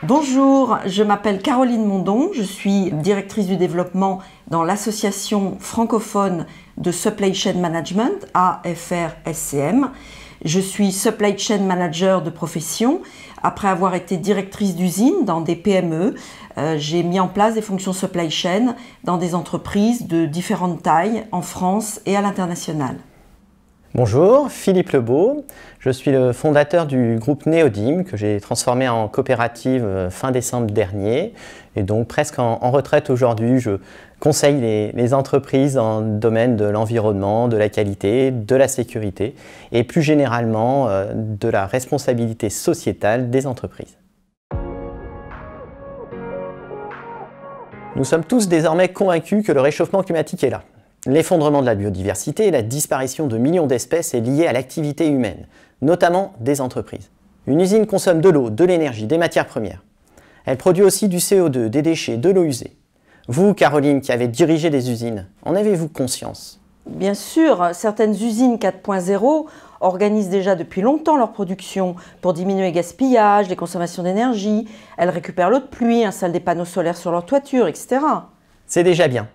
Bonjour, je m'appelle Caroline Mondon, je suis directrice du développement dans l'association francophone de Supply Chain Management, AFR-SCM. Je suis Supply Chain Manager de profession. Après avoir été directrice d'usine dans des PME, j'ai mis en place des fonctions supply chain dans des entreprises de différentes tailles en France et à l'international. Bonjour, Philippe Lebeau. Je suis le fondateur du groupe Neodim que j'ai transformé en coopérative fin décembre dernier et donc presque en retraite aujourd'hui. Je conseille les entreprises dans le domaine de l'environnement, de la qualité, de la sécurité et plus généralement de la responsabilité sociétale des entreprises. Nous sommes tous désormais convaincus que le réchauffement climatique est là. L'effondrement de la biodiversité et la disparition de millions d'espèces est liée à l'activité humaine, notamment des entreprises. Une usine consomme de l'eau, de l'énergie, des matières premières. Elle produit aussi du CO2, des déchets, de l'eau usée. Vous, Caroline, qui avez dirigé des usines, en avez-vous conscience? Bien sûr, certaines usines 4.0 organisent déjà depuis longtemps leur production pour diminuer le gaspillage, les consommations d'énergie. Elles récupèrent l'eau de pluie, installent des panneaux solaires sur leur toiture, etc. C'est déjà bien.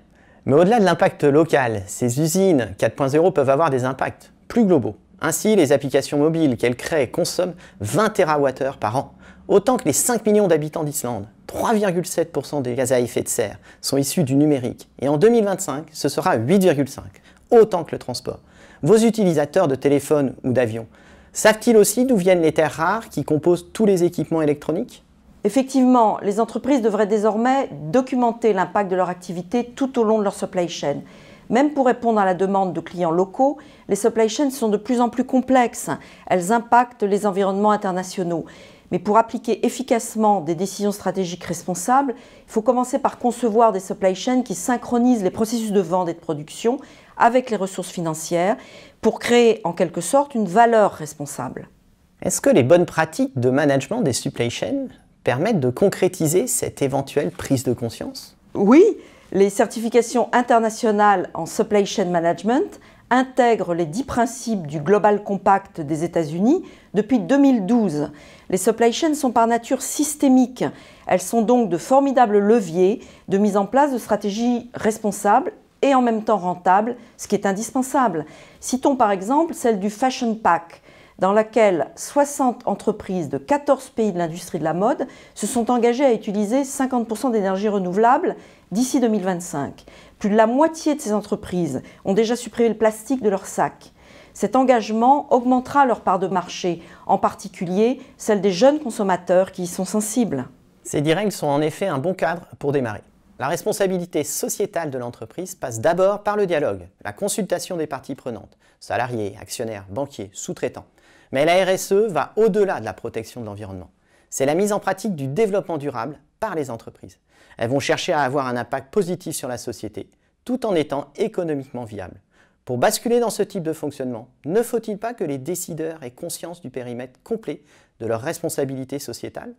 Mais au-delà de l'impact local, ces usines 4.0 peuvent avoir des impacts plus globaux. Ainsi, les applications mobiles qu'elles créent consomment 20 TWh par an, autant que les 5 millions d'habitants d'Islande. 3,7% des gaz à effet de serre sont issus du numérique. Et en 2025, ce sera 8,5%, autant que le transport. Vos utilisateurs de téléphone ou d'avion savent-ils aussi d'où viennent les terres rares qui composent tous les équipements électroniques ? Effectivement, les entreprises devraient désormais documenter l'impact de leur activité tout au long de leur supply chain. Même pour répondre à la demande de clients locaux, les supply chains sont de plus en plus complexes. Elles impactent les environnements internationaux. Mais pour appliquer efficacement des décisions stratégiques responsables, il faut commencer par concevoir des supply chains qui synchronisent les processus de vente et de production avec les ressources financières pour créer en quelque sorte une valeur responsable. Est-ce que les bonnes pratiques de management des supply chains permettent de concrétiser cette éventuelle prise de conscience? Oui, les certifications internationales en supply chain management intègrent les 10 principes du Global Compact des États-Unis depuis 2012. Les supply chains sont par nature systémiques. Elles sont donc de formidables leviers de mise en place de stratégies responsables et en même temps rentables, ce qui est indispensable. Citons par exemple celle du Fashion Pact, dans laquelle 60 entreprises de 14 pays de l'industrie de la mode se sont engagées à utiliser 50% d'énergie renouvelable d'ici 2025. Plus de la moitié de ces entreprises ont déjà supprimé le plastique de leurs sacs. Cet engagement augmentera leur part de marché, en particulier celle des jeunes consommateurs qui y sont sensibles. Ces 10 règles sont en effet un bon cadre pour démarrer. La responsabilité sociétale de l'entreprise passe d'abord par le dialogue, la consultation des parties prenantes, salariés, actionnaires, banquiers, sous-traitants. Mais la RSE va au-delà de la protection de l'environnement. C'est la mise en pratique du développement durable par les entreprises. Elles vont chercher à avoir un impact positif sur la société, tout en étant économiquement viables. Pour basculer dans ce type de fonctionnement, ne faut-il pas que les décideurs aient conscience du périmètre complet de leur responsabilité sociétale?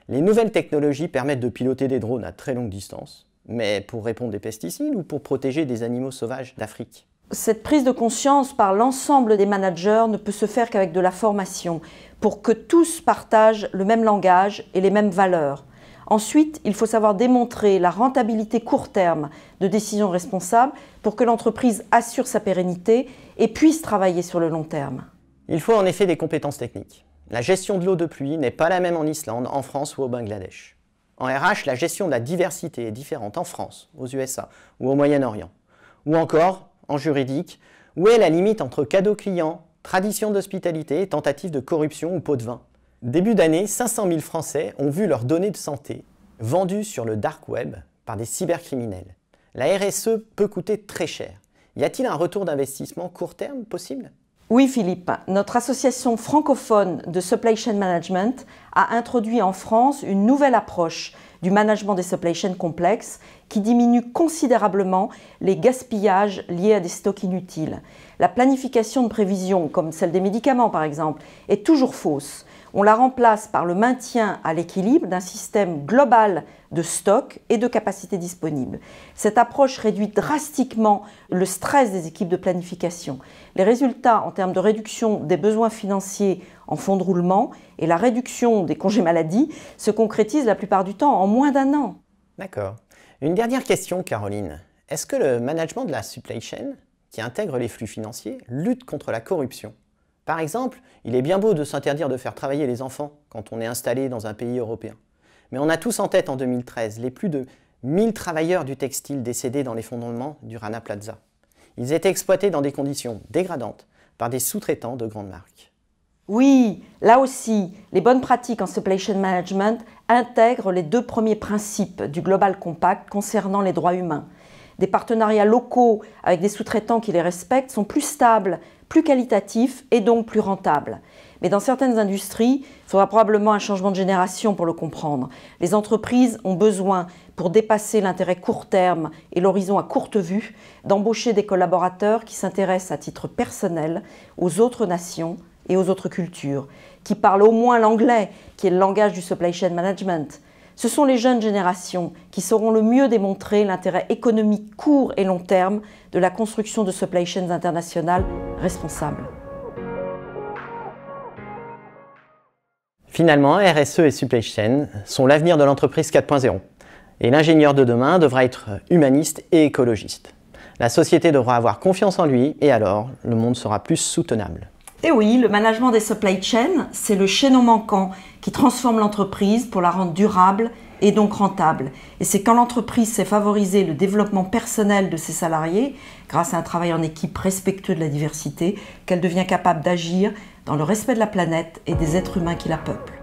Les nouvelles technologies permettent de piloter des drones à très longue distance, mais pour répondre des pesticides ou pour protéger des animaux sauvages d'Afrique? Cette prise de conscience par l'ensemble des managers ne peut se faire qu'avec de la formation, pour que tous partagent le même langage et les mêmes valeurs. Ensuite, il faut savoir démontrer la rentabilité court terme de décisions responsables pour que l'entreprise assure sa pérennité et puisse travailler sur le long terme. Il faut en effet des compétences techniques. La gestion de l'eau de pluie n'est pas la même en Islande, en France ou au Bangladesh. En RH, la gestion de la diversité est différente en France, aux USA ou au Moyen-Orient. Ou encore, en juridique, où est la limite entre cadeau client, tradition d'hospitalité et tentative de corruption ou pot de vin? Début d'année, 500 000 Français ont vu leurs données de santé vendues sur le dark web par des cybercriminels. La RSE peut coûter très cher. Y a-t-il un retour d'investissement court terme possible? Oui Philippe, notre association francophone de Supply Chain Management a introduit en France une nouvelle approche du management des supply chains complexes qui diminue considérablement les gaspillages liés à des stocks inutiles. La planification de prévision, comme celle des médicaments par exemple, est toujours fausse. On la remplace par le maintien à l'équilibre d'un système global de stock et de capacité disponible. Cette approche réduit drastiquement le stress des équipes de planification. Les résultats en termes de réduction des besoins financiers en fonds de roulement et la réduction des congés maladie se concrétisent la plupart du temps en moins d'1 an. D'accord. Une dernière question, Caroline. Est-ce que le management de la supply chain, qui intègre les flux financiers, lutte contre la corruption? Par exemple, il est bien beau de s'interdire de faire travailler les enfants quand on est installé dans un pays européen. Mais on a tous en tête en 2013 les plus de 1000 travailleurs du textile décédés dans l'effondrement du Rana Plaza. Ils étaient exploités dans des conditions dégradantes par des sous-traitants de grandes marques. Oui, là aussi, les bonnes pratiques en supply chain management intègrent les 2 premiers principes du Global Compact concernant les droits humains. Des partenariats locaux avec des sous-traitants qui les respectent sont plus stables, plus qualitatifs et donc plus rentables. Mais dans certaines industries, il faudra probablement un changement de génération pour le comprendre. Les entreprises ont besoin, pour dépasser l'intérêt court terme et l'horizon à courte vue, d'embaucher des collaborateurs qui s'intéressent à titre personnel aux autres nations et aux autres cultures, qui parlent au moins l'anglais, qui est le langage du supply chain management. Ce sont les jeunes générations qui sauront le mieux démontrer l'intérêt économique court et long terme de la construction de supply chains internationales responsables. Finalement, RSE et supply chain sont l'avenir de l'entreprise 4.0. Et l'ingénieur de demain devra être humaniste et écologiste. La société devra avoir confiance en lui et alors le monde sera plus soutenable. Et oui, le management des supply chains, c'est le chaînon manquant qui transforme l'entreprise pour la rendre durable et donc rentable. Et c'est quand l'entreprise sait favoriser le développement personnel de ses salariés, grâce à un travail en équipe respectueux de la diversité, qu'elle devient capable d'agir dans le respect de la planète et des êtres humains qui la peuplent.